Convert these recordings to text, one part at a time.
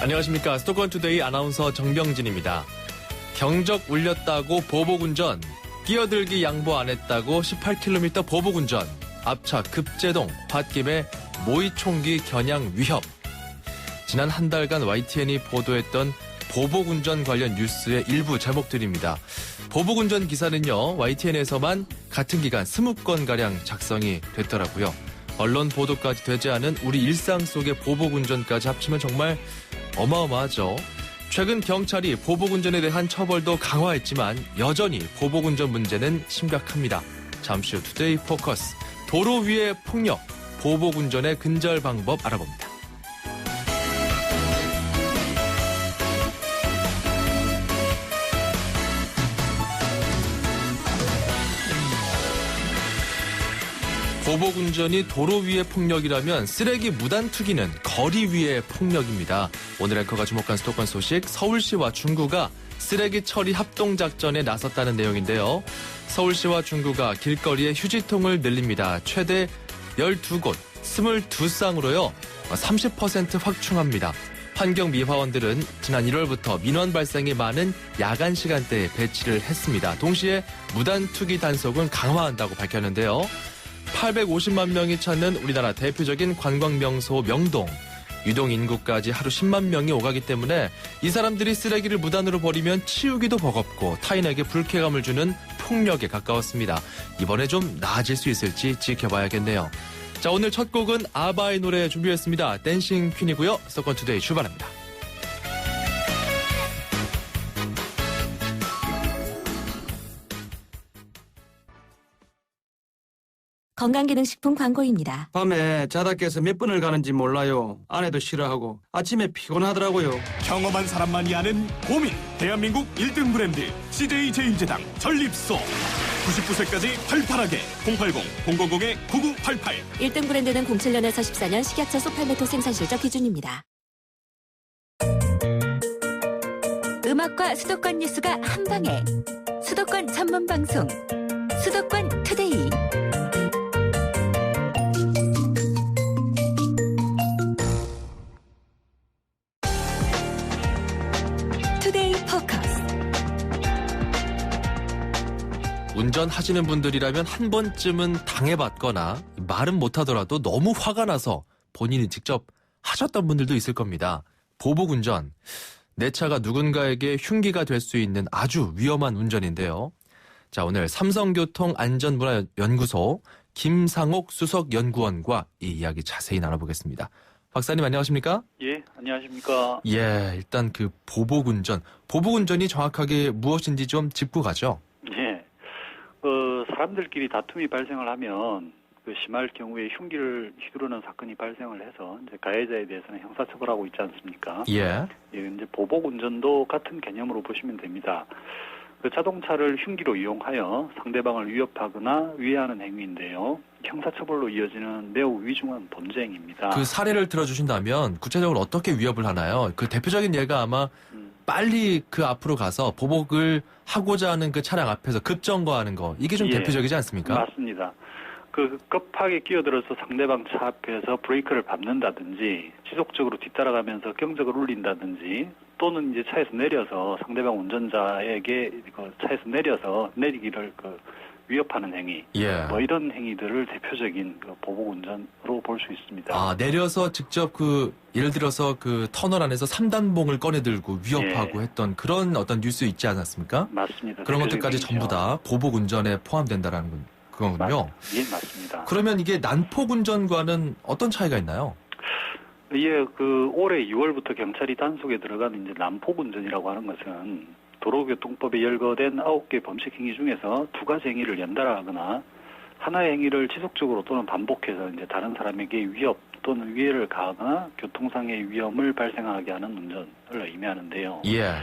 안녕하십니까. 수도권투데이 아나운서 정병진입니다. 경적 울렸다고 보복운전, 끼어들기 양보 안 했다고 18km 보복운전, 앞차 급제동, 홧김에 모의총기 겨냥 위협. 지난 한 달간 YTN이 보도했던 보복운전 관련 뉴스의 일부 제목들입니다. 보복운전 기사는요, YTN에서만 같은 기간 20건가량 작성이 됐더라고요. 언론 보도까지 되지 않은 우리 일상 속의 보복운전까지 합치면 정말 어마어마하죠. 최근 경찰이 보복운전에 대한 처벌도 강화했지만 여전히 보복운전 문제는 심각합니다. 잠시 후 투데이 포커스, 도로 위의 폭력, 보복운전의 근절 방법 알아봅니다. 보복운전이 도로 위의 폭력이라면 쓰레기 무단 투기는 거리 위의 폭력입니다. 오늘 앵커가 주목한 수도권 소식, 서울시와 중구가 쓰레기 처리 합동작전에 나섰다는 내용인데요. 서울시와 중구가 길거리에 휴지통을 늘립니다. 최대 12곳, 22쌍으로요. 30% 확충합니다. 환경미화원들은 지난 1월부터 민원 발생이 많은 야간 시간대에 배치를 했습니다. 동시에 무단 투기 단속은 강화한다고 밝혔는데요. 850만 명이 찾는 우리나라 대표적인 관광명소 명동. 유동 인구까지 하루 10만 명이 오가기 때문에 이 사람들이 쓰레기를 무단으로 버리면 치우기도 버겁고 타인에게 불쾌감을 주는 폭력에 가까웠습니다. 이번에 좀 나아질 수 있을지 지켜봐야겠네요. 자, 오늘 첫 곡은 아바의 노래 준비했습니다. 댄싱 퀸이고요. 수도권 투데이 출발합니다. 건강기능식품 광고입니다. 밤에 자다 깨서 몇 번을 가는지 몰라요. 아내도 싫어하고 아침에 피곤하더라고요. 경험한 사람만이 아는 고민. 대한민국 1등 브랜드 CJ 제일제당 전립소. 99세까지 팔팔하게 080-000-9988. 1등 브랜드는 07년에서 14년 식약처 소팔메토 생산 실적 기준입니다. 음악과 수도권 뉴스가 한방에. 수도권 전문 방송 수도권 투데이. 투데이 포커스. 운전하시는 분들이라면 한 번쯤은 당해봤거나 말은 못하더라도 너무 화가 나서 본인이 직접 하셨던 분들도 있을 겁니다. 보복운전. 내 차가 누군가에게 흉기가 될 수 있는 아주 위험한 운전인데요. 자, 오늘 삼성교통안전문화연구소 김상옥 수석연구원과 이 이야기 자세히 나눠보겠습니다. 박사님 안녕하십니까? 예, 안녕하십니까? 예, 일단 그 보복운전. 보복운전이 정확하게 무엇인지 좀 짚고 가죠. 예, 사람들끼리 다툼이 발생을 하면 심할 경우에 흉기를 휘두르는 사건이 발생을 해서 이제 가해자에 대해서는 형사처벌하고 있지 않습니까? 예. 예, 이제 보복운전도 같은 개념으로 보시면 됩니다. 자동차를 흉기로 이용하여 상대방을 위협하거나 위해하는 행위인데요. 형사처벌로 이어지는 매우 위중한 범죄행위입니다. 그 사례를 들어주신다면 구체적으로 어떻게 위협을 하나요? 그 대표적인 예가 아마 빨리 그 앞으로 가서 보복을 하고자 하는 그 차량 앞에서 급정거하는 거. 이게 좀 대표적이지 않습니까? 맞습니다. 급하게 끼어들어서 상대방 차 앞에서 브레이크를 밟는다든지 지속적으로 뒤따라가면서 경적을 울린다든지 또는 이제 차에서 내려서 상대방 운전자에게 차에서 내려서 내리기를 위협하는 행위, 뭐 이런 행위들을 대표적인 보복운전으로 볼 수 있습니다. 아, 내려서 직접 예를 들어서 터널 안에서 3단봉을 꺼내 들고 위협하고 했던 그런 어떤 뉴스 있지 않았습니까? 맞습니다. 그런 것들까지 전부 다 보복운전에 포함된다라는 그거군요. 예, 맞습니다. 그러면 이게 난폭운전과는 어떤 차이가 있나요? 예, 올해 2월부터 경찰이 단속에 들어간 이제 난폭운전이라고 하는 것은 도로교통법에 열거된 9개 범칙 행위 중에서 2가지 행위를 연달아 하거나 하나의 행위를 지속적으로 또는 반복해서 이제 다른 사람에게 위협 또는 위해를 가하거나 교통상의 위험을 발생하게 하는 운전을 의미하는데요. 예.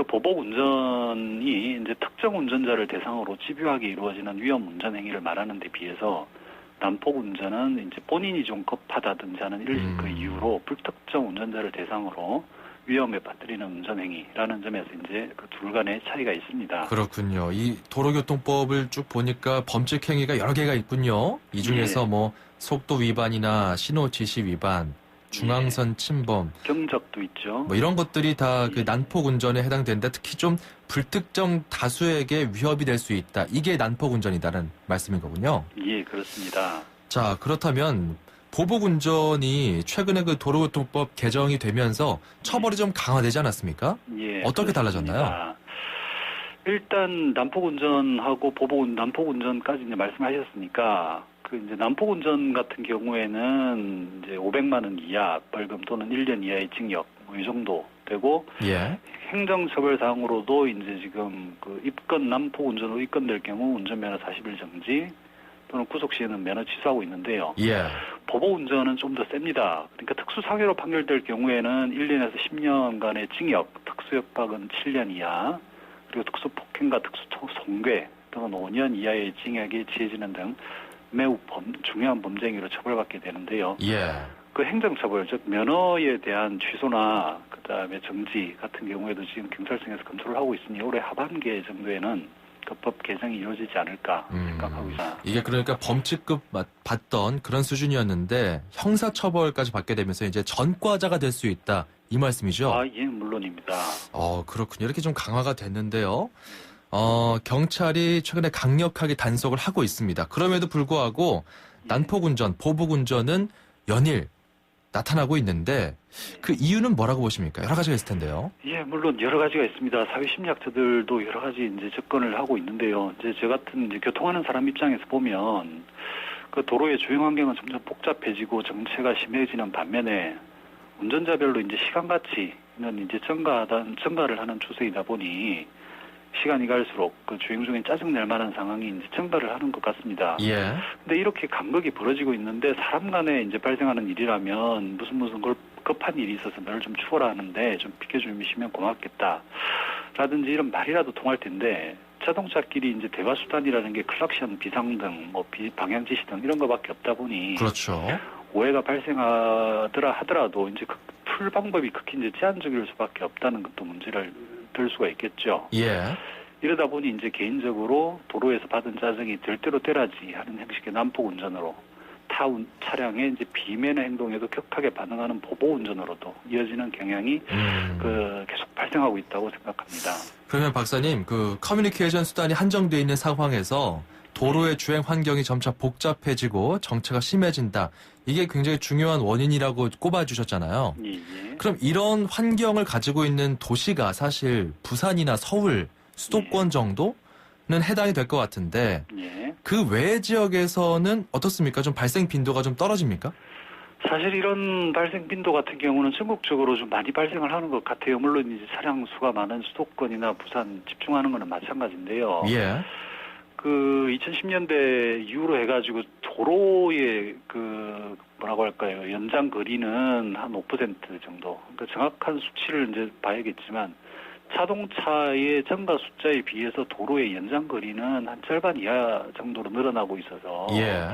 보복운전이 이제 특정 운전자를 대상으로 집요하게 이루어지는 위험 운전 행위를 말하는 데 비해서 난폭운전은 이제 본인이 좀 급하다든지 하는 그 이유로 불특정 운전자를 대상으로 위험에 빠뜨리는 운전행위라는 점에서 이제 둘 간의 차이가 있습니다. 그렇군요. 이 도로교통법을 쭉 보니까 범칙 행위가 여러 개가 있군요. 이 중에서 속도 위반이나 신호 지시 위반, 중앙선 침범, 경적도 있죠. 뭐 이런 것들이 다 그 난폭 운전에 해당되는데 특히 좀 불특정 다수에게 위협이 될 수 있다. 이게 난폭 운전이다는 말씀인 거군요. 예, 그렇습니다. 자, 그렇다면 보복 운전이 최근에 그 도로교통법 개정이 되면서 처벌이 좀 강화되지 않았습니까? 예. 어떻게 그렇습니다. 달라졌나요? 일단 난폭 운전하고 난폭 운전까지 이제 말씀하셨으니까 그 이제 난폭 운전 같은 경우에는 이제 500만 원 이하 벌금 또는 1년 이하의 징역 뭐 이 정도 되고 예. 행정처벌 사항으로도 이제 지금 그 입건 난폭 운전으로 입건될 경우 운전면허 40일 정지 또는 구속 시에는 면허 취소하고 있는데요. 예. 보복 운전은 좀 더 셉니다. 그러니까 특수상해로 판결될 경우에는 1년에서 10년간의 징역, 특수협박은 7년 이하, 그리고 특수폭행과 특수송괴 등은 5년 이하의 징역이 지해지는 등 매우 중요한 범죄 행위로 처벌받게 되는데요. 예. 그 행정처벌, 즉 면허에 대한 취소나 그다음에 정지 같은 경우에도 지금 경찰청에서 검토를 하고 있으니 올해 하반기 정도에는 그 법 개정이 이루어지지 않을까 생각하고 있습니다. 이게 그러니까 범칙급 받던 그런 수준이었는데 형사처벌까지 받게 되면서 이제 전과자가 될 수 있다. 이 말씀이죠? 아, 예, 물론입니다. 그렇군요. 이렇게 좀 강화가 됐는데요. 경찰이 최근에 강력하게 단속을 하고 있습니다. 그럼에도 불구하고 난폭운전, 보복운전은 연일 나타나고 있는데 그 이유는 뭐라고 보십니까? 여러 가지가 있을 텐데요. 예, 물론 여러 가지가 있습니다. 사회심리학자들도 여러 가지 이제 접근을 하고 있는데요. 이제 저 같은 이제 교통하는 사람 입장에서 보면 그 도로의 주행 환경은 점점 복잡해지고 정체가 심해지는 반면에 운전자별로 이제 시간 가치는 이제 증가를 하는 추세이다 보니 시간이 갈수록 그 주행 중에 짜증낼 만한 상황이 이제 증가를 하는 것 같습니다. 예. 근데 이렇게 간극이 벌어지고 있는데 사람 간에 이제 발생하는 일이라면 무슨 급한 일이 있어서 너를 좀 추워라 하는데 좀 비켜주시면 고맙겠다. 라든지 이런 말이라도 통할 텐데 자동차끼리 이제 대화수단이라는 게 클락션, 비상등, 뭐 방향지시 등 이런 거밖에 없다 보니 그렇죠. 오해가 발생하더라 하더라도 이제 풀 방법이 극히 이제 제한적일 수밖에 없다는 것도 문제를 들 수가 있겠죠. 예. 이러다 보니 이제 개인적으로 도로에서 받은 짜증이 될 대로 되라지 하는 형식의 난폭 운전으로 타 차량의 이제 비매너 행동에도 격하게 반응하는 보복 운전으로도 이어지는 경향이 계속 발생하고 있다고 생각합니다. 그러면 박사님, 그 커뮤니케이션 수단이 한정되어 있는 상황에서 도로의 주행 환경이 점차 복잡해지고 정체가 심해진다. 이게 굉장히 중요한 원인이라고 꼽아주셨잖아요. 예. 그럼 이런 환경을 가지고 있는 도시가 사실 부산이나 서울, 수도권 정도는 해당이 될 것 같은데 예. 그 외 지역에서는 어떻습니까? 좀 발생 빈도가 좀 떨어집니까? 사실 이런 발생 빈도 같은 경우는 전국적으로 좀 많이 발생을 하는 것 같아요. 물론 이제 차량 수가 많은 수도권이나 부산 집중하는 거는 마찬가지인데요. 예. 그 2010년대 이후로 해가지고 도로의 그 뭐라고 할까요? 연장 거리는 한 5% 정도. 그러니까 정확한 수치를 이제 봐야겠지만 자동차의 증가 숫자에 비해서 도로의 연장 거리는 한 절반 이하 정도로 늘어나고 있어서 예.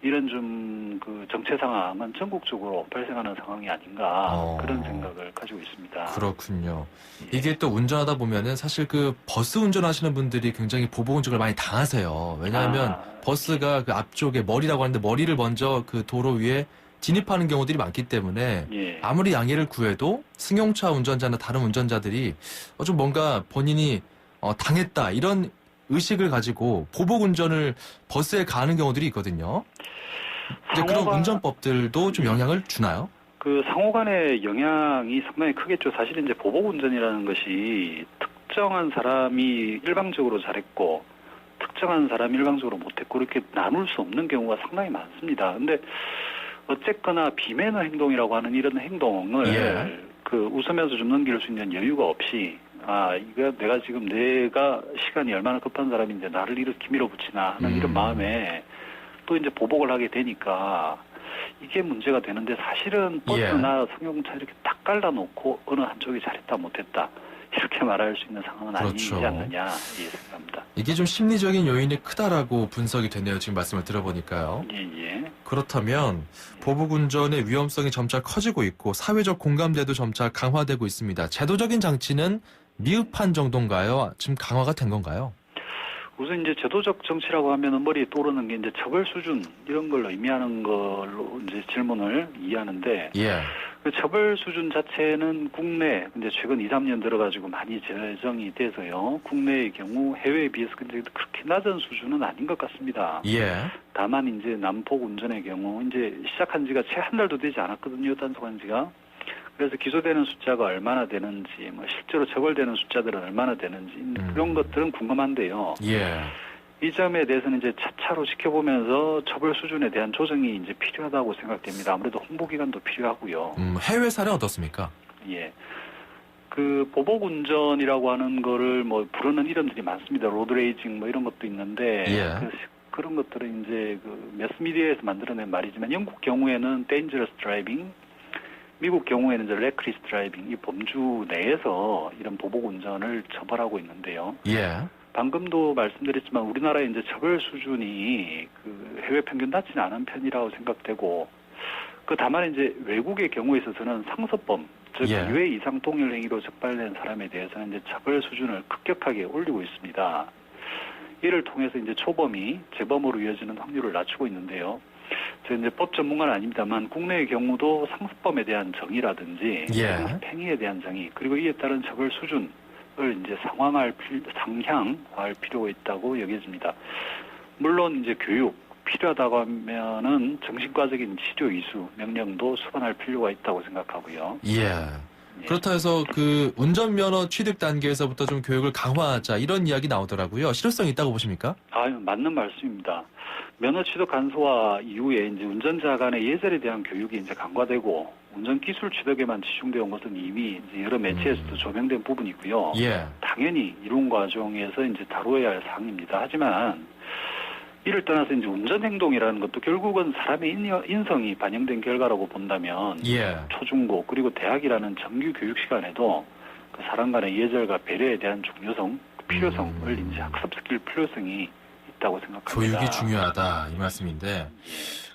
이런 좀 그 정체 상황은 전국적으로 발생하는 상황이 아닌가 그런 생각을 가지고 있습니다. 그렇군요. 이게 또 운전하다 보면은 사실 그 버스 운전하시는 분들이 굉장히 보복 운전을 많이 당하세요. 왜냐하면 버스가 그 앞쪽에 머리라고 하는데 머리를 먼저 그 도로 위에 진입하는 경우들이 많기 때문에 예. 아무리 양해를 구해도 승용차 운전자나 다른 운전자들이 좀 뭔가 본인이 당했다 이런 의식을 가지고 보복 운전을 버스에 가는 경우들이 있거든요. 이제 그런 운전법들도 좀 영향을 주나요? 그 상호 간의 영향이 상당히 크겠죠. 사실 이제 보복 운전이라는 것이 특정한 사람이 일방적으로 잘했고 특정한 사람이 일방적으로 못했고 이렇게 나눌 수 없는 경우가 상당히 많습니다. 근데 어쨌거나 비매너 행동이라고 하는 이런 행동을 그 웃으면서 좀 넘길 수 있는 여유가 없이 이거 내가 시간이 얼마나 급한 사람인데 나를 이렇게 밀어붙이나 하는 이런 마음에 또 이제 보복을 하게 되니까 이게 문제가 되는데 사실은 버스나 승용차 이렇게 딱 깔라놓고 어느 한쪽이 잘했다 못했다 이렇게 말할 수 있는 상황은 그렇죠. 아니지 않느냐 생각합니다. 이게 좀 심리적인 요인이 크다라고 분석이 되네요. 지금 말씀을 들어보니까요. 예. 그렇다면 보복 운전의 위험성이 점차 커지고 있고 사회적 공감대도 점차 강화되고 있습니다. 제도적인 장치는 미흡한 정도인가요? 지금 강화가 된 건가요? 우선 이제 제도적 정치라고 하면은 머리에 떠오르는 게 이제 처벌 수준 이런 걸 의미하는 걸로 이제 질문을 이해하는데 예. 그 처벌 수준 자체는 국내 이제 최근 2, 3년 들어가지고 많이 제정이 돼서요. 국내의 경우 해외에 비해서 근데 그렇게 낮은 수준은 아닌 것 같습니다. 예. 다만 이제 난폭 운전의 경우 이제 시작한 지가 채 한 달도 되지 않았거든요. 단속한 지가. 그래서 기소되는 숫자가 얼마나 되는지, 뭐 실제로 처벌되는 숫자들은 얼마나 되는지 그런 것들은 궁금한데요. 예. 이 점에 대해서는 이제 차차로 지켜보면서 처벌 수준에 대한 조정이 이제 필요하다고 생각됩니다. 아무래도 홍보 기간도 필요하고요. 해외 사례는 어떻습니까? 예. 그 보복 운전이라고 하는 거를 뭐 부르는 이름들이 많습니다. 로드레이징 뭐 이런 것도 있는데 예. 그런 것들은 이제 그 매스미디어에서 만들어낸 말이지만 영국 경우에는 dangerous driving, 미국 경우에는 이제 reckless driving, 이 범주 내에서 이런 보복 운전을 처벌하고 있는데요. 예. 방금도 말씀드렸지만 우리나라의 이제 처벌 수준이 그 해외 평균 낮지는 않은 편이라고 생각되고, 그 다만 이제 외국의 경우에 있어서는 상습범, 즉 예. 유해 이상 동일 행위로 적발된 사람에 대해서는 이제 처벌 수준을 급격하게 올리고 있습니다. 이를 통해서 이제 초범이 재범으로 이어지는 확률을 낮추고 있는데요. 저 이제 법 전문가는 아닙니다만 국내의 경우도 상습범에 대한 정의라든지 예. 행위에 대한 정의, 그리고 이에 따른 처벌 수준을 이제 상향화할 필요가 있다고 여겨집니다. 물론 이제 교육 필요하다고 하면은 정신과적인 치료 이수 명령도 수반할 필요가 있다고 생각하고요. 예. 예. 그렇다 해서 그 운전면허 취득 단계에서부터 좀 교육을 강화하자 이런 이야기 나오더라고요. 실효성이 있다고 보십니까? 맞는 말씀입니다. 면허 취득 간소화 이후에 이제 운전자 간의 예절에 대한 교육이 이제 강화되고 운전 기술 취득에만 집중되어 온 것은 이미 이제 여러 매체에서도 조명된 부분이고요. 예. 당연히 이론 과정에서 이제 다루어야 할 사항입니다. 하지만 이를 떠나서 이제 운전 행동이라는 것도 결국은 사람의 인성이 반영된 결과라고 본다면 예. 초중고 그리고 대학이라는 정규 교육 시간에도 그 사람 간의 예절과 배려에 대한 중요성, 필요성을 이제 학습시킬 필요성이 있다고 생각합니다. 교육이 중요하다 이 말씀인데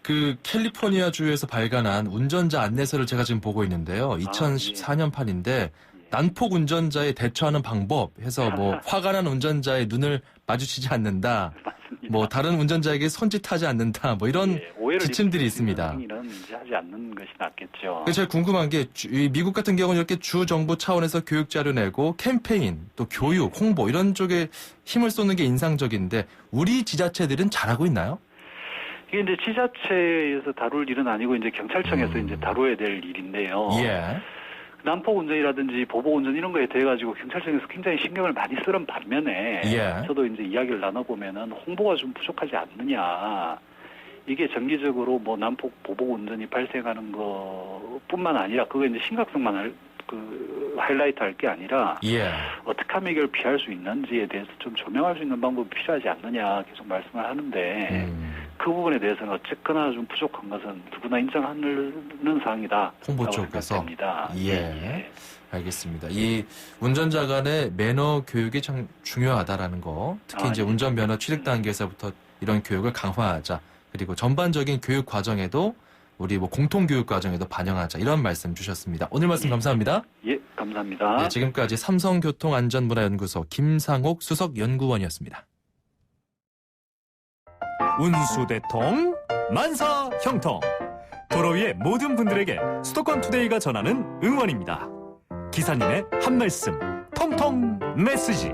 그 캘리포니아 주에서 발간한 운전자 안내서를 제가 지금 보고 있는데요. 2014년 판인데 난폭 운전자에 대처하는 방법 해서 뭐 화가 난 운전자의 눈을 마주치지 않는다. 맞습니다. 뭐 다른 운전자에게 손짓하지 않는다. 뭐 이런 오해를 지침들이 입힐 수 있는 있습니다. 행위는 이제 하지 않는 것이 낫겠죠. 제가 궁금한 게 이 미국 같은 경우는 이렇게 주 정부 차원에서 교육 자료 내고 캠페인 또 교육, 홍보 이런 쪽에 힘을 쏟는 게 인상적인데 우리 지자체들은 잘하고 있나요? 이게 이제 지자체에서 다룰 일은 아니고 이제 경찰청에서 이제 다뤄야 될 일인데요. 예. 난폭 운전이라든지 보복 운전 이런 거에 대해 가지고 경찰청에서 굉장히 신경을 많이 쓰는 반면에 예. 저도 이제 이야기를 나눠보면은 홍보가 좀 부족하지 않느냐. 이게 정기적으로 뭐 난폭 보복 운전이 발생하는 것뿐만 아니라 그거 이제 심각성만 하이라이트 할 게 아니라 예. 어떻게 하면 이걸 피할 수 있는지에 대해서 좀 조명할 수 있는 방법이 필요하지 않느냐 계속 말씀을 하는데 그 부분에 대해서는 어쨌거나 좀 부족한 것은 누구나 인정하는 사항이다. 홍보 쪽에서. 생각됩니다. 예. 알겠습니다. 이 운전자 간의 매너 교육이 참 중요하다라는 거. 특히 이제 예. 운전면허 취득 단계에서부터 이런 교육을 강화하자. 그리고 전반적인 교육 과정에도 우리 뭐 공통교육 과정에도 반영하자. 이런 말씀 주셨습니다. 오늘 말씀 감사합니다. 예, 감사합니다. 네, 지금까지 삼성교통안전문화연구소 김상옥 수석연구원이었습니다. 운수대통, 만사형통. 도로 위의 모든 분들에게 수도권 투데이가 전하는 응원입니다. 기사님의 한 말씀, 통통 메시지.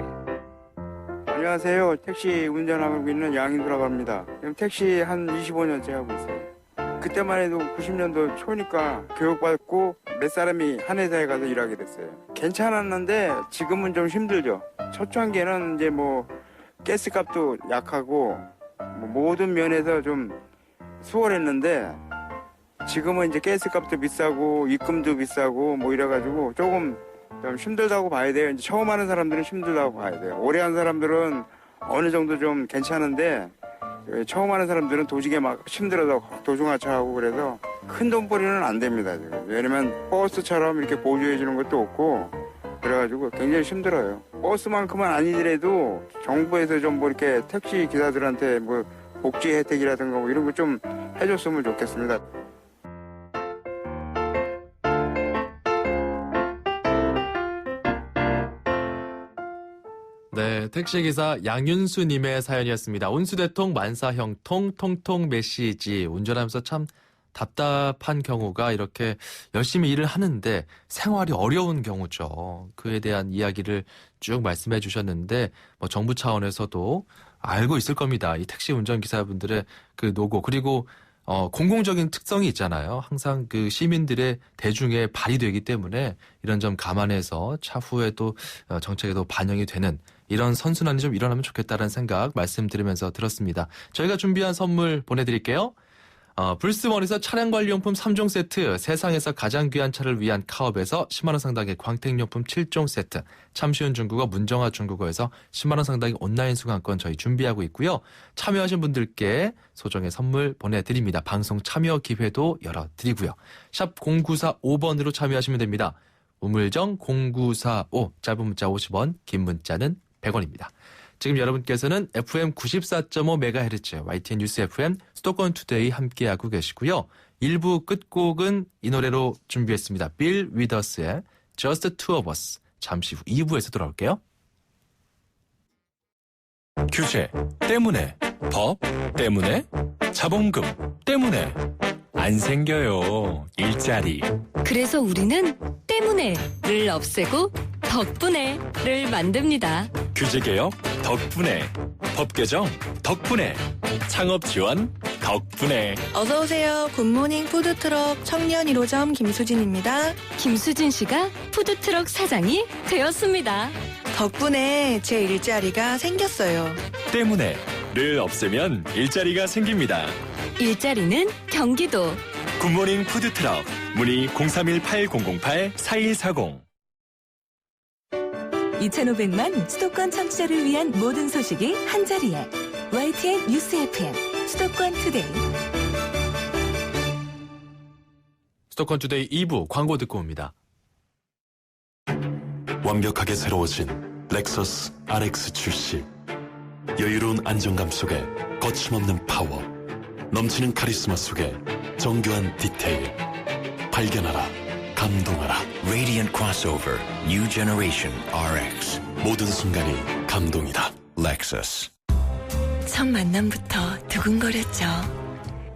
안녕하세요. 택시 운전하고 있는 양인두라고 합니다. 지금 택시 한 25년째 하고 있어요. 그때만 해도 90년도 초니까 교육받고 몇 사람이 한 회사에 가서 일하게 됐어요. 괜찮았는데 지금은 좀 힘들죠. 초창기에는 이제 뭐 가스값도 약하고 뭐 모든 면에서 좀 수월했는데 지금은 이제 가스값도 비싸고 입금도 비싸고 뭐 이래가지고 조금 좀 힘들다고 봐야 돼요. 이제 처음 하는 사람들은 힘들다고 봐야 돼요. 오래 한 사람들은 어느 정도 좀 괜찮은데 처음 하는 사람들은 도중에 막 힘들어서 도중하차하고 그래서 큰 돈벌이는 안 됩니다. 지금. 왜냐면 버스처럼 이렇게 보조해 주는 것도 없고 그래가지고 굉장히 힘들어요. 버스만큼은 아니더라도 정부에서 좀 뭐 이렇게 택시 기사들한테 뭐 복지 혜택이라든가 뭐 이런 거 좀 해줬으면 좋겠습니다. 네, 택시기사 양윤수님의 사연이었습니다. 온수대통, 만사형통, 통통 메시지. 운전하면서 참 답답한 경우가 이렇게 열심히 일을 하는데 생활이 어려운 경우죠. 그에 대한 이야기를 쭉 말씀해 주셨는데 뭐 정부 차원에서도 알고 있을 겁니다. 이 택시 운전기사분들의 그 노고 그리고 공공적인 특성이 있잖아요. 항상 그 시민들의 대중에 발휘되기 때문에 이런 점 감안해서 차후에도 정책에도 반영이 되는 이런 선순환이 좀 일어나면 좋겠다는 생각 말씀드리면서 들었습니다. 저희가 준비한 선물 보내드릴게요. 불스원에서 차량관리용품 3종 세트, 세상에서 가장 귀한 차를 위한 카업에서 10만 원 상당의 광택용품 7종 세트, 참 쉬운 중국어 문정아 중국어에서 10만 원 상당의 온라인 수강권 저희 준비하고 있고요. 참여하신 분들께 소정의 선물 보내드립니다. 방송 참여 기회도 열어드리고요. 샵 0945번으로 참여하시면 됩니다. 우물정 0945, 짧은 문자 50원, 긴 문자는 100원입니다. 지금 여러분께서는 FM 94.5MHz YTN 뉴스 FM 수도권 투데이 함께하고 계시고요. 1부 끝곡은 이 노래로 준비했습니다. 빌 위더스의 Just Two of Us. 잠시 후 2부에서 돌아올게요. 규제 때문에, 법 때문에, 자본금 때문에 안 생겨요. 일자리. 그래서 우리는 때문에를 없애고 덕분에를 만듭니다. 규제개혁 덕분에, 법개정 덕분에, 창업지원 덕분에. 어서오세요. 굿모닝 푸드트럭 청년 1호점 김수진입니다. 김수진 씨가 푸드트럭 사장이 되었습니다. 덕분에 제 일자리가 생겼어요. 때문에를 없애면 일자리가 생깁니다. 일자리는 경기도. 굿모닝 푸드트럭 문의 031-8008-4140. 2,500만 수도권 청취자를 위한 모든 소식이 한자리에 YTN 뉴스 FM 수도권 투데이. 수도권 투데이 2부 광고 듣고 옵니다. 완벽하게 새로워진 렉서스 RX 출시. 여유로운 안정감 속에 거침없는 파워, 넘치는 카리스마 속에 정교한 디테일. 발견하라, 감동하라. Radiant Crossover New Generation RX. 모든 순간이 감동이다. Lexus. 첫 만남부터 두근거렸죠.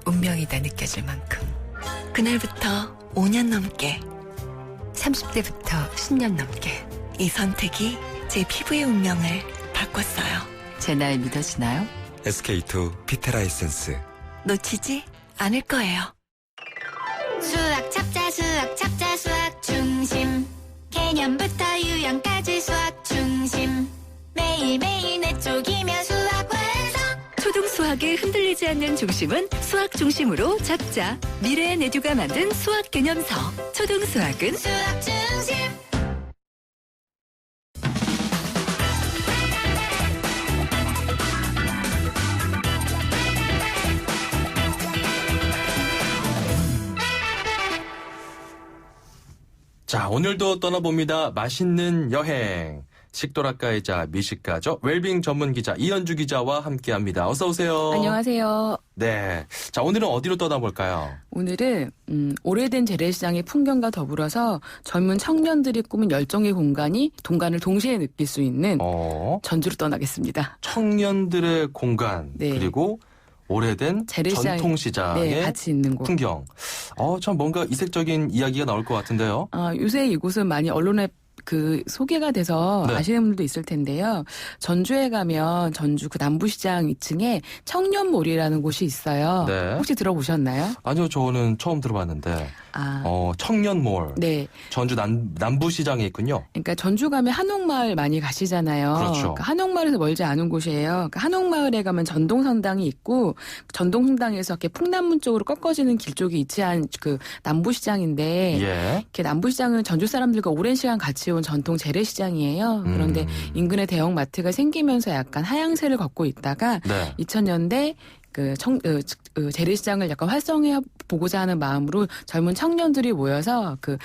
운명이다 느껴질 만큼. 그날부터 5년 넘게, 30대부터 10년 넘게 이 선택이 제 피부의 운명을 바꿨어요. 제 날 믿어지나요? SK2 피테라이센스. 놓치지 않을 거예요. 수학 찹자 수학 중심. 개념부터 유형까지 수학 중심. 매일매일 내 쪽이면 수학 완성. 초등 수학에 흔들리지 않는 중심은 수학 중심으로 잡자. 미래의 내듀가 만든 수학 개념서. 초등 수학은 수학 중심. 자, 오늘도 떠나봅니다. 맛있는 여행. 식도락가이자 미식가죠. 웰빙 전문 기자 이현주 기자와 함께합니다. 어서 오세요. 안녕하세요. 네. 자, 오늘은 어디로 떠나볼까요? 오늘은 오래된 재래시장의 풍경과 더불어서 젊은 청년들이 꾸민 열정의 동간을 동시에 느낄 수 있는 전주로 떠나겠습니다. 청년들의 공간 네. 그리고 오래된 재래시장, 전통시장의 네, 같이 있는 곳. 풍경. 참 뭔가 이색적인 이야기가 나올 것 같은데요. 요새 이곳은 많이 언론에 소개가 돼서 네. 아시는 분들도 있을 텐데요. 전주에 가면 전주 남부시장 2층에 청년몰이라는 곳이 있어요. 네. 혹시 들어보셨나요? 아니요, 저는 처음 들어봤는데. 청년몰. 네. 전주 남부시장에 있군요. 그러니까 전주 가면 한옥마을 많이 가시잖아요. 그렇죠. 그러니까 한옥마을에서 멀지 않은 곳이에요. 그러니까 한옥마을에 가면 전동성당이 있고 전동성당에서 이렇게 풍남문 쪽으로 꺾어지는 길 쪽에 위치한 남부시장인데 이렇게 남부시장은 전주 사람들과 오랜 시간 같이 온 전통 재래시장이에요. 그런데 인근에 대형 마트가 생기면서 약간 하향세를 걷고 있다가 2000년대 재래시장을 약간 활성해 보고자 하는 마음으로 젊은 청년들이 모여서 그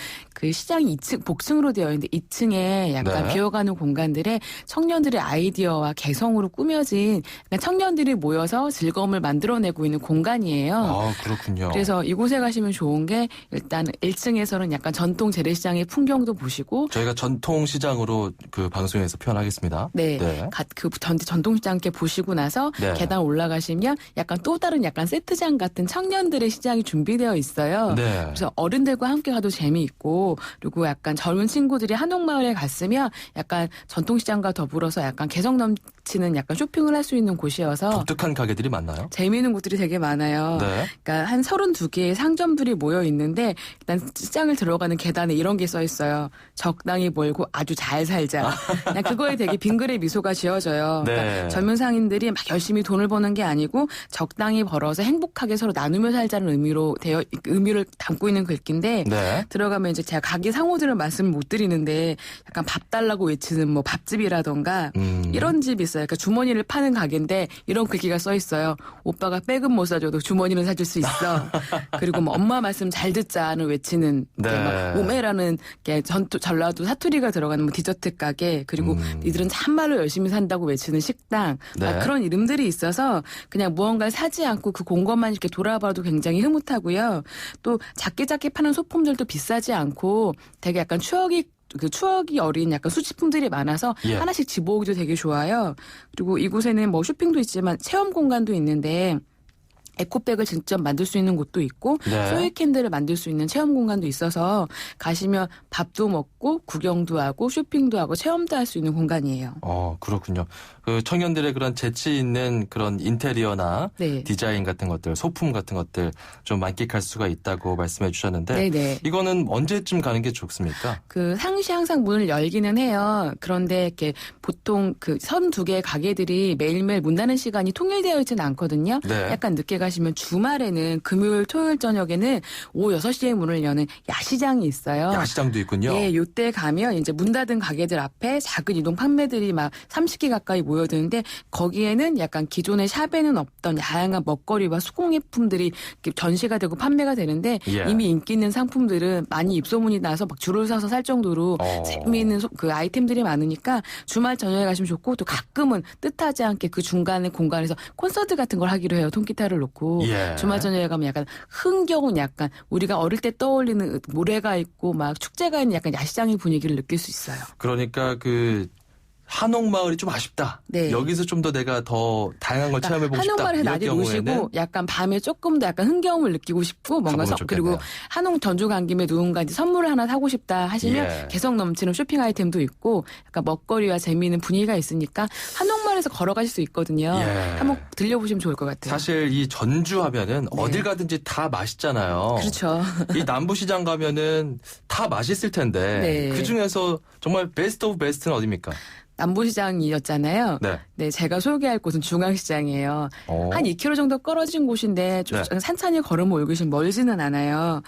시장이 2층 복층으로 되어 있는데 2층에 약간 비어가는 공간들에 청년들의 아이디어와 개성으로 꾸며진 청년들이 모여서 즐거움을 만들어내고 있는 공간이에요. 아, 그렇군요. 그래서 이곳에 가시면 좋은 게 일단 1층에서는 약간 전통 재래시장의 풍경도 보시고 저희가 전통시장으로 그 방송에서 표현하겠습니다. 네. 그 전통시장 함께 보시고 나서 계단 올라가시면 약간 또 다른 약간 세트장 같은 청년들의 시장이 준비되어 있어요. 그래서 어른들과 함께 가도 재미있고 그리고 약간 젊은 친구들이 한옥마을에 갔으면 약간 전통시장과 더불어서 약간 개성 넘치는 약간 쇼핑을 할 수 있는 곳이어서 독특한 가게들이 많나요? 재미있는 곳들이 되게 많아요. 그러니까 한 32개의 상점들이 모여 있는데 일단 시장을 들어가는 계단에 이런 게 써 있어요. 적당히 벌고 아주 잘 살자. 그냥 그거에 되게 빙그레 미소가 지어져요. 그러니까 젊은 상인들이 막 열심히 돈을 버는 게 아니고 적당히 벌어서 행복하게 서로 나누며 살자는 의미를 담고 있는 글귀인데 들어가면 이제 제가 가게 상호들은 말씀을 못 드리는데 약간 밥 달라고 외치는 뭐 밥집이라던가 이런 집이 있어요. 그러니까 주머니를 파는 가게인데 이런 글귀가 써 있어요. 오빠가 백은 못 사줘도 주머니는 사줄 수 있어. 그리고 뭐 엄마 말씀 잘 듣자는 외치는 막 오메라는 전라도 사투리가 들어가는 뭐 디저트 가게 그리고 니들은 참말로 열심히 산다고 외치는 식당 그런 이름들이 있어서 그냥 무언가를 사지 않고 그 공간만 이렇게 돌아봐도 굉장히 흐뭇하고요. 또 작게 파는 소품들도 비싸지 않고 되게 약간 추억이 어린 약간 수집품들이 많아서 하나씩 집어오기도 되게 좋아요. 그리고 이곳에는 뭐 쇼핑도 있지만 체험 공간도 있는데 에코백을 직접 만들 수 있는 곳도 있고 소일 캔들을 만들 수 있는 체험 공간도 있어서 가시면 밥도 먹고 구경도 하고 쇼핑도 하고 체험도 할 수 있는 공간이에요. 그렇군요. 그 청년들의 그런 재치 있는 그런 인테리어나 디자인 같은 것들, 소품 같은 것들 좀 만끽할 수가 있다고 말씀해 주셨는데 이거는 언제쯤 가는 게 좋습니까? 그 상시 항상 문을 열기는 해요. 그런데 이렇게 보통 그 32개의 가게들이 매일매일 문 닫는 시간이 통일되어 있지는 않거든요. 약간 늦게 가시면 주말에는 금요일, 토요일 저녁에는 오후 6시에 문을 여는 야시장이 있어요. 야시장도 있군요. 요때 가면 이제 문 닫은 가게들 앞에 작은 이동 판매들이 막 30개 가까이 모여드는데 거기에는 약간 기존의 샵에는 없던 다양한 먹거리와 수공예품들이 전시가 되고 판매가 되는데 이미 인기 있는 상품들은 많이 입소문이 나서 막 줄을 서서 살 정도로 재미있는 그 아이템들이 많으니까 주말 저녁에 가시면 좋고 또 가끔은 뜻하지 않게 그 중간에 공간에서 콘서트 같은 걸 하기로 해요. 통기타를 놓고 주말 저녁에 가면 약간 흥겨운 약간 우리가 어릴 때 떠올리는 모래가 있고 막 축제가 있는 약간 야시장의 분위기를 느낄 수 있어요. 그러니까 그 한옥마을이 좀 아쉽다. 여기서 좀 더 내가 더 다양한 걸 체험해보고 싶다. 한옥마을에 낮에 노시고 약간 밤에 조금 더 약간 흥겨움을 느끼고 싶고 뭔가 그리고 한옥 전주 간 김에 누군가 이제 선물을 하나 사고 싶다 하시면 개성 넘치는 쇼핑 아이템도 있고 약간 먹거리와 재미있는 분위기가 있으니까 한옥마을에서 걸어가실 수 있거든요. 한번 들려보시면 좋을 것 같아요. 사실 이 전주 하면은 어딜 가든지 다 맛있잖아요. 그렇죠. 이 남부시장 가면은 다 맛있을 텐데 그 중에서 정말 베스트 오브 베스트는 어디입니까? 남부시장이었잖아요. 제가 소개할 곳은 중앙시장이에요. 한 2km 정도 떨어진 곳인데 좀 산천히 걸으면 올기신 멀지는 않아요.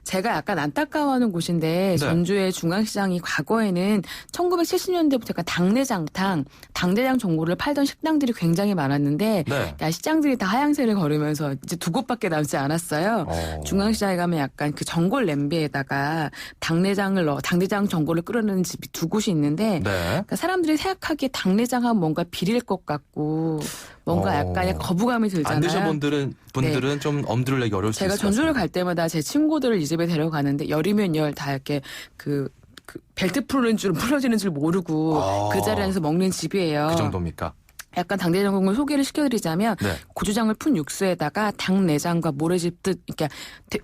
제가 약간 안타까워하는 곳인데 전주의 중앙시장이 과거에는 1970년대부터 약간 당내장 정보를 팔던 식당들이 굉장히 많았는데 시장들이 다 하향세를 걸으면서 이제 두 곳밖에 남지 않았어요. 중앙시장에 가면 약간 그 전골 냄비에다가 당내장 전골을 끓여내는 집이 두 곳이 있는데 그러니까 사람들이 생각하기에 당내장하면 뭔가 비릴 것 같고 뭔가 약간 거부감이 들잖아요. 안 드셔본 분들은 좀 엄두를 내기 어려울 수 있어요. 제가 전주를 갈 때마다 제 친구들을 이 집에 데려가는데 열이면 열 다 이렇게 그 벨트 풀어지는 줄 모르고 그 자리에서 먹는 집이에요. 그 정도입니까? 약간 당내장국을 소개를 시켜드리자면 고추장을 푼 육수에다가 당내장과 모래즙 그러니까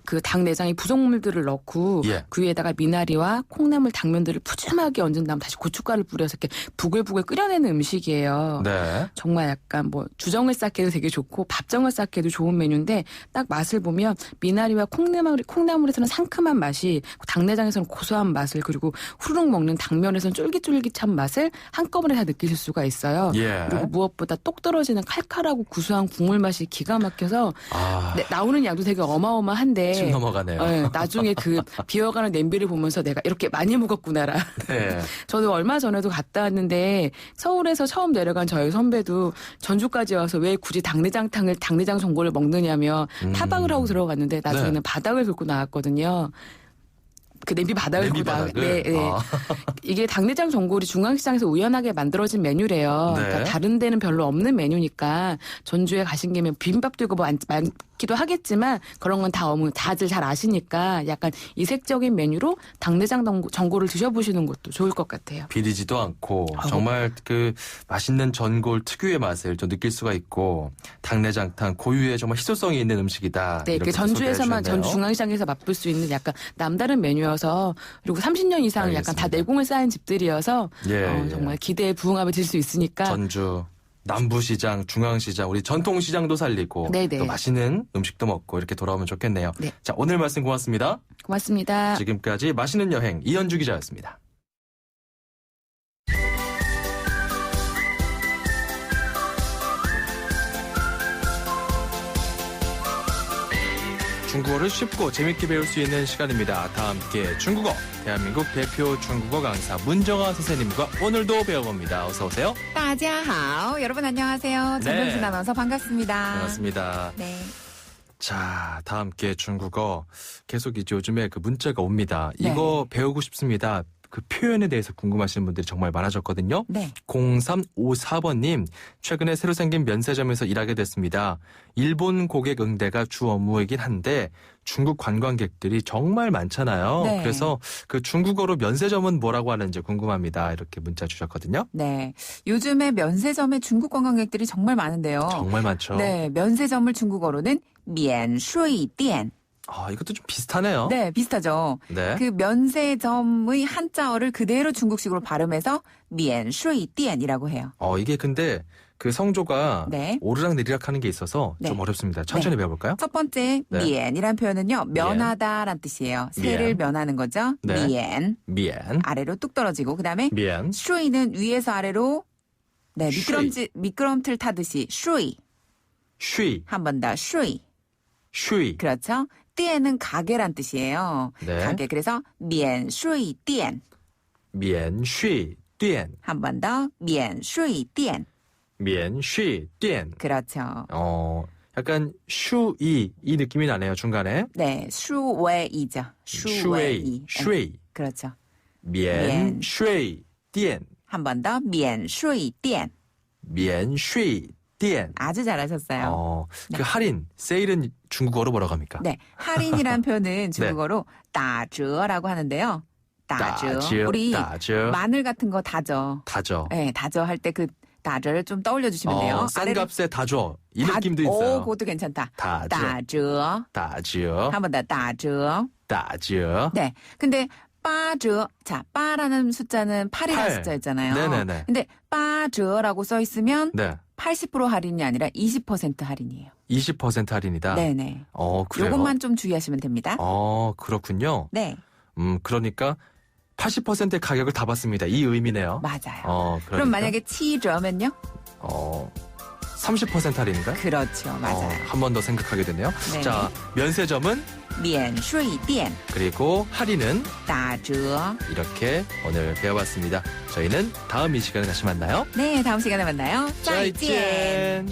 그 당내장의 부속물들을 넣고 그 위에다가 미나리와 콩나물, 당면들을 푸짐하게 얹은 다음 다시 고춧가루를 뿌려서 이렇게 부글부글 끓여내는 음식이에요. 정말 약간 뭐 주정을 쌓기도 되게 좋고 밥정을 쌓기도 좋은 메뉴인데 딱 맛을 보면 미나리와 콩나물에서는 상큼한 맛이 당내장에서는 고소한 맛을 그리고 후루룩 먹는 당면에서는 쫄깃쫄깃한 맛을 한꺼번에 다 느끼실 수가 있어요. 그리고 무엇보다 똑 떨어지는 칼칼하고 구수한 국물 맛이 기가 막혀서 네, 나오는 양도 되게 어마어마한데 침 넘어가네요. 네, 나중에 그 비어가는 냄비를 보면서 내가 이렇게 많이 먹었구나라. 네. 저도 얼마 전에도 갔다 왔는데 서울에서 처음 내려간 저희 선배도 전주까지 와서 왜 굳이 당내장 전골을 먹느냐며 타박을 하고 들어갔는데 나중에는 네. 바닥을 긁고 나왔거든요. 그 냄비 바닥을 네. 이게 당내장 전골이 중앙시장에서 우연하게 만들어진 메뉴래요. 네. 그러니까 다른 데는 별로 없는 메뉴니까 전주에 가신 김에 비빔밥도 이거 많기도 하겠지만 그런 건 다들 잘 아시니까 약간 이색적인 메뉴로 당내장 전골을 드셔보시는 것도 좋을 것 같아요. 비리지도 않고 정말 그 맛있는 전골 특유의 맛을 좀 느낄 수가 있고 당내장탕 고유의 정말 희소성이 있는 음식이다. 네, 그 전주에서만 전주 중앙시장에서 맛볼 수 있는 약간 남다른 메뉴여서 그리고 30년 이상 알겠습니다. 약간 다 내공을 쌓인 집들이어서 정말 기대에 부응하며 드실 수 있으니까 전주 남부시장, 중앙시장, 우리 전통시장도 살리고 또 맛있는 음식도 먹고 이렇게 돌아오면 좋겠네요. 네. 자, 오늘 말씀 고맙습니다. 고맙습니다. 지금까지 맛있는 여행 이현주 기자였습니다. 중국어를 쉽고 재밌게 배울 수 있는 시간입니다. 다 함께 중국어, 대한민국 대표 중국어 강사 문정아 선생님과 오늘도 배워봅니다. 어서 오세요. 大家好. 여러분 안녕하세요. 전정신 아나운서 반갑습니다. 반갑습니다. 네. 자, 다 함께 중국어. 계속 이제 요즘에 그 문자가 옵니다. 이거 배우고 싶습니다. 그 표현에 대해서 궁금하시는 분들이 정말 많아졌거든요. 네. 0354번님, 최근에 새로 생긴 면세점에서 일하게 됐습니다. 일본 고객 응대가 주 업무이긴 한데 중국 관광객들이 정말 많잖아요. 네. 그래서 그 중국어로 면세점은 뭐라고 하는지 궁금합니다. 이렇게 문자 주셨거든요. 네. 요즘에 면세점에 중국 관광객들이 정말 많은데요. 정말 많죠. 네. 면세점을 중국어로는 免税店. 이것도 좀 비슷하네요. 네, 비슷하죠. 네. 그 면세점의 한자어를 그대로 중국식으로 발음해서 免税店이라고 해요. 이게 근데 그 성조가 네. 오르락 내리락 하는 게 있어서 네. 좀 어렵습니다. 천천히 배워볼까요? 첫 번째, 네. 免이란 표현은요, 면하다란 뜻이에요. 새를 면하는 거죠. 네. 免. 免. 아래로 뚝 떨어지고, 그 다음에 免. 税는 위에서 아래로 네, 미끄럼틀 타듯이 税. 税. 한 번 더, 税. 税. 그렇죠. 店은 가게란 뜻이에요. 네. 가게. 그래서 免税店. 免税店. 한 번 더, 免税店. 免税店. 그렇죠. 약간 슈이 이 느낌이 나네요. 중간에. 네, 슈웨이죠. 슈웨이. 슈이. 그렇죠. 免税店. 한 번 더, 免税店. 免税店. 아주 잘하셨어요. 그 할인, 세일은 중국어로 뭐라고 합니까? 네, 할인이란 표현은 중국어로 打折라고 하는데요. 打折. 우리 打折. 마늘 같은 거 다져. 다져. 네, 다져 할 때 그 다져를 좀 떠올려 주시면 돼요. 싼 값에 다져. 이 느낌도 있어요. 그것도 괜찮다. 다져. 打折. 打折. 한 번 더, 打折. 打折. 네, 근데 八折. 자, 빠라는 숫자는 8이라는 숫자였잖아요. 네네네. 근데 八折라고 써 있으면 네. 80% 할인이 아니라 20% 할인이에요. 20% 할인이다? 네네. 그래요? 요것만 좀 주의하시면 됩니다. 그렇군요. 네. 그러니까 80%의 가격을 다 받습니다. 이 의미네요. 맞아요. 그러니까. 그럼 만약에 7折면요? 30% 할인인가요? 그렇죠. 맞아요. 한 번 더 생각하게 되네요. 네. 자, 면세점은 免税店. 그리고 할인은 打折. 이렇게 오늘 배워봤습니다. 저희는 다음 이 시간에 다시 만나요. 네, 다음 시간에 만나요. 再见.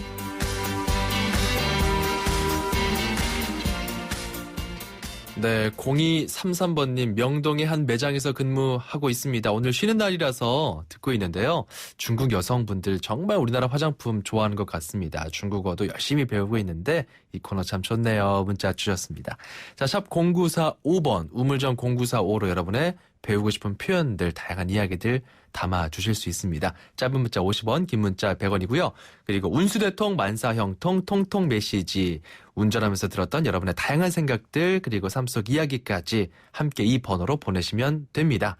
네, 0233번님 명동의 한 매장에서 근무하고 있습니다. 오늘 쉬는 날이라서 듣고 있는데요. 중국 여성분들 정말 우리나라 화장품 좋아하는 것 같습니다. 중국어도 열심히 배우고 있는데 이 코너 참 좋네요. 문자 주셨습니다. 자, 샵 0945번 우물정 0945로 여러분의 배우고 싶은 표현들, 다양한 이야기들 담아주실 수 있습니다. 짧은 문자 50원, 긴 문자 100원이고요. 그리고 운수대통, 만사형통, 통통 메시지, 운전하면서 들었던 여러분의 다양한 생각들, 그리고 삶 속 이야기까지 함께 이 번호로 보내시면 됩니다.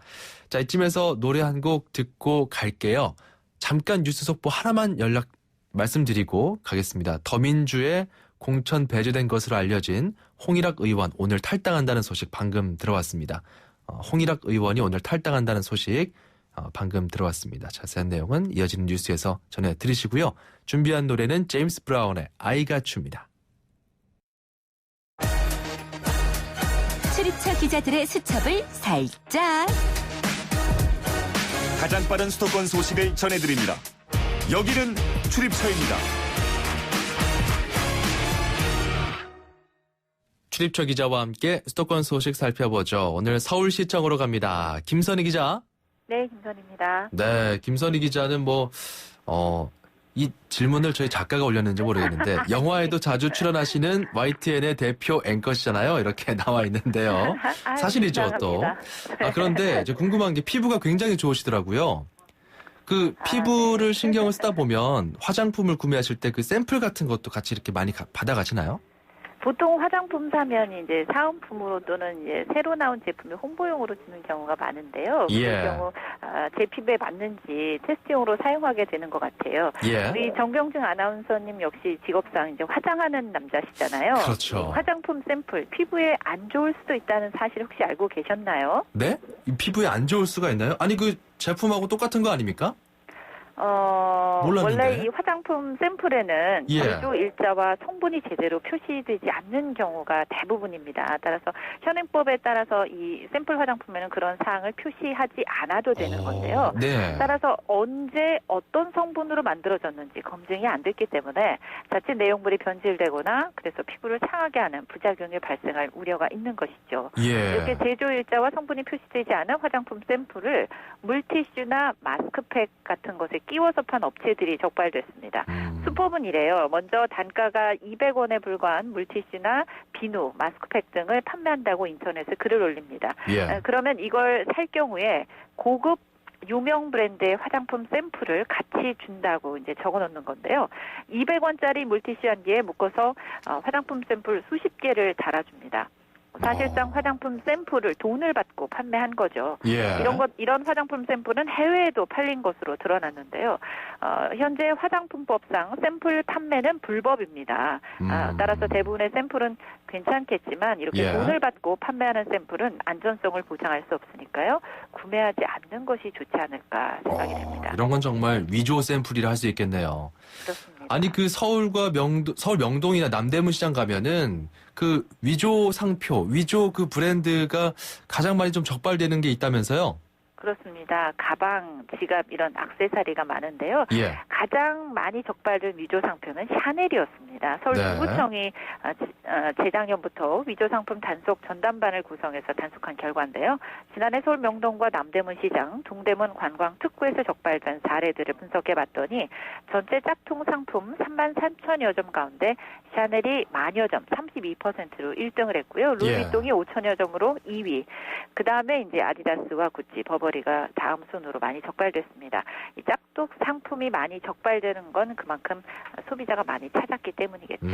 자, 이쯤에서 노래 한 곡 듣고 갈게요. 잠깐 뉴스 속보 하나만 말씀드리고 가겠습니다. 더민주의 공천 배제된 것으로 알려진 홍일학 의원 오늘 탈당한다는 소식 방금 들어왔습니다. 홍일학 의원이 오늘 탈당한다는 소식 방금 들어왔습니다. 자세한 내용은 이어지는 뉴스에서 전해드리시고요. 준비한 노래는 제임스 브라운의 아이가 춥니다. 출입처 기자들의 수첩을 살짝. 가장 빠른 수도권 소식을 전해드립니다. 여기는 출입처입니다. 출입처 기자와 함께 수도권 소식 살펴보죠. 오늘 서울시청으로 갑니다. 김선희 기자. 네, 김선희입니다. 네, 김선희 기자는 이 질문을 저희 작가가 올렸는지 모르겠는데 영화에도 자주 출연하시는 YTN의 대표 앵커시잖아요. 이렇게 나와 있는데요. 사실이죠, 또. 그런데 이제 궁금한 게 피부가 굉장히 좋으시더라고요. 그 피부를 신경을 쓰다 보면 화장품을 구매하실 때 그 샘플 같은 것도 같이 이렇게 많이 받아가시나요? 보통 화장품 사면 이제 사은품으로 또는 이제 새로 나온 제품이 홍보용으로 주는 경우가 많은데요. 그 경우 제 피부에 맞는지 테스트용으로 사용하게 되는 것 같아요. 우리 정병준 아나운서님 역시 직업상 이제 화장하는 남자시잖아요. 그렇죠. 화장품 샘플 피부에 안 좋을 수도 있다는 사실 혹시 알고 계셨나요? 네? 피부에 안 좋을 수가 있나요? 아니 그 제품하고 똑같은 거 아닙니까? 몰랐는데. 원래 이 화장품 샘플에는 제조 일자와 성분이 제대로 표시되지 않는 경우가 대부분입니다. 따라서 현행법에 따라서 이 샘플 화장품에는 그런 사항을 표시하지 않아도 되는 건데요. 따라서 언제 어떤 성분으로 만들어졌는지 검증이 안 됐기 때문에 자칫 내용물이 변질되거나 그래서 피부를 상하게 하는 부작용이 발생할 우려가 있는 것이죠. 이렇게 제조 일자와 성분이 표시되지 않은 화장품 샘플을 물티슈나 마스크팩 같은 것에 끼워서 판 업체들이 적발됐습니다. 수법은 이래요. 먼저 단가가 200원에 불과한 물티슈나 비누, 마스크팩 등을 판매한다고 인터넷에 글을 올립니다. 그러면 이걸 살 경우에 고급 유명 브랜드의 화장품 샘플을 같이 준다고 이제 적어 놓는 건데요. 200원짜리 물티슈 한 개에 묶어서 화장품 샘플 수십 개를 달아줍니다. 사실상 화장품 샘플을 돈을 받고 판매한 거죠. 이런 화장품 샘플은 해외에도 팔린 것으로 드러났는데요. 현재 화장품법상 샘플 판매는 불법입니다. 따라서 대부분의 샘플은 괜찮겠지만 이렇게 돈을 받고 판매하는 샘플은 안전성을 보장할 수 없으니까요. 구매하지 않는 것이 좋지 않을까 생각이 됩니다. 이런 건 정말 위조 샘플이라 할 수 있겠네요. 그렇습니다. 아니 그 서울 명동이나 남대문 시장 가면은 그 위조 상표, 위조 그 브랜드가 가장 많이 좀 적발되는 게 있다면서요? 그렇습니다. 가방, 지갑 이런 액세서리가 많은데요. 가장 많이 적발된 위조 상표는 샤넬이었습니다. 서울 중구청이 재작년부터 위조 상품 단속 전담반을 구성해서 단속한 결과인데요. 지난해 서울 명동과 남대문 시장, 동대문 관광 특구에서 적발된 사례들을 분석해봤더니 전체 짝퉁 상품 33,000여 점 가운데 샤넬이 10,000여 점, 32%로 1등을 했고요. 루이비통이 5,000여 점으로 2위. 그 다음에 이제 아디다스와 구찌, 버버리가 다음 순으로 많이 적발됐습니다. 이 짝퉁 상품이 많이 적발되는 건 그만큼 소비자가 많이 찾았기 때문이겠죠.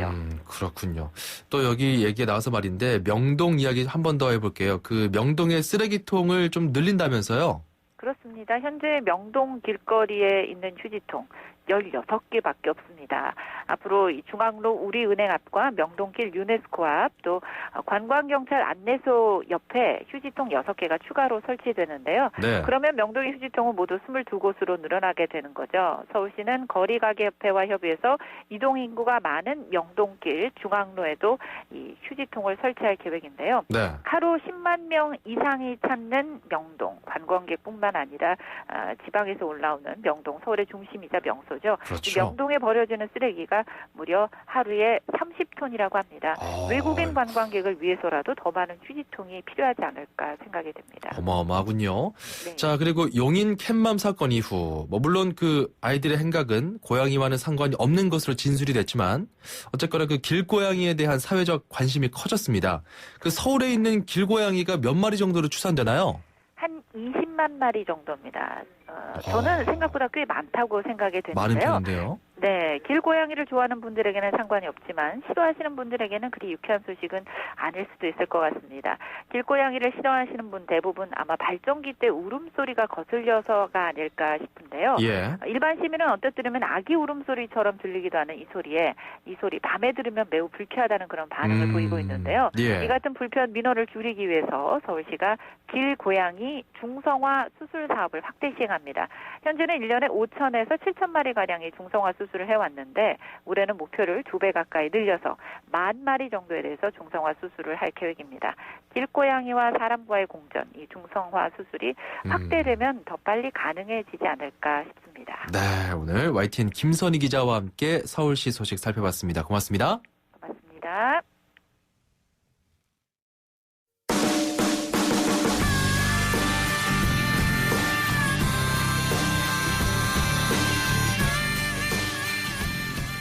그렇군요. 또 여기 얘기가 나와서 말인데 명동 이야기 한 번 더 해볼게요. 그 명동의 쓰레기통을 좀 늘린다면서요? 그렇습니다. 현재 명동 길거리에 있는 휴지통 16개밖에 없습니다. 앞으로 이 중앙로 우리은행 앞과 명동길 유네스코 앞, 또 관광경찰 안내소 옆에 휴지통 6개가 추가로 설치되는데요. 그러면 명동의 휴지통은 모두 22곳으로 늘어나게 되는 거죠. 서울시는 거리가게협회와 협의해서 이동인구가 많은 명동길 중앙로에도 이 휴지통을 설치할 계획인데요. 하루 10만 명 이상이 찾는 명동, 관광객뿐만 아니라 지방에서 올라오는 명동, 서울의 중심이자 명소 그렇죠. 명동에 버려지는 쓰레기가 무려 하루에 30톤이라고 합니다. 외국인 관광객을 위해서라도 더 많은 휴지통이 필요하지 않을까 생각이 됩니다. 어마어마하군요. 자, 그리고 용인 캣맘 사건 이후 물론 그 아이들의 행각은 고양이와는 상관이 없는 것으로 진술이 됐지만 어쨌거나 그 길고양이에 대한 사회적 관심이 커졌습니다. 그 서울에 있는 길고양이가 몇 마리 정도로 추산되나요? 한 20만 마리 정도입니다. 저는 생각보다 꽤 많다고 생각이 되는데요. 많은 편인데요. 네, 길고양이를 좋아하는 분들에게는 상관이 없지만 싫어하시는 분들에게는 그리 유쾌한 소식은 아닐 수도 있을 것 같습니다. 길고양이를 싫어하시는 분 대부분 아마 발정기 때 울음소리가 거슬려서가 아닐까 싶은데요. 예. 일반 시민은 언뜻 들으면 아기 울음소리처럼 들리기도 하는 이 소리 밤에 들으면 매우 불쾌하다는 그런 반응을 보이고 있는데요. 예. 이 같은 불편 민원을 줄이기 위해서 서울시가 길고양이 중성화 수술 사업을 확대 시행합니다. 현재는 1년에 5천에서 7천 마리가량의 중성화 수술을 해왔는데 올해는 목표를 2배 가까이 늘려서 10,000마리 정도에 대해서 중성화 수술을 할 계획입니다. 길고양이와 사람과의 공전, 이 중성화 수술이 확대되면 더 빨리 가능해지지 않을까 싶습니다. 네, 오늘 YTN 김선희 기자와 함께 서울시 소식 살펴봤습니다. 고맙습니다. 고맙습니다.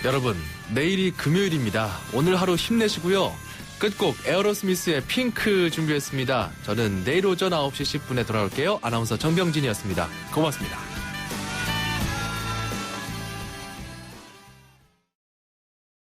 여러분, 내일이 금요일입니다. 오늘 하루 힘내시고요. 끝곡 에어로스미스의 핑크 준비했습니다. 저는 내일 오전 9시 10분에 돌아올게요. 아나운서 정병진이었습니다. 고맙습니다.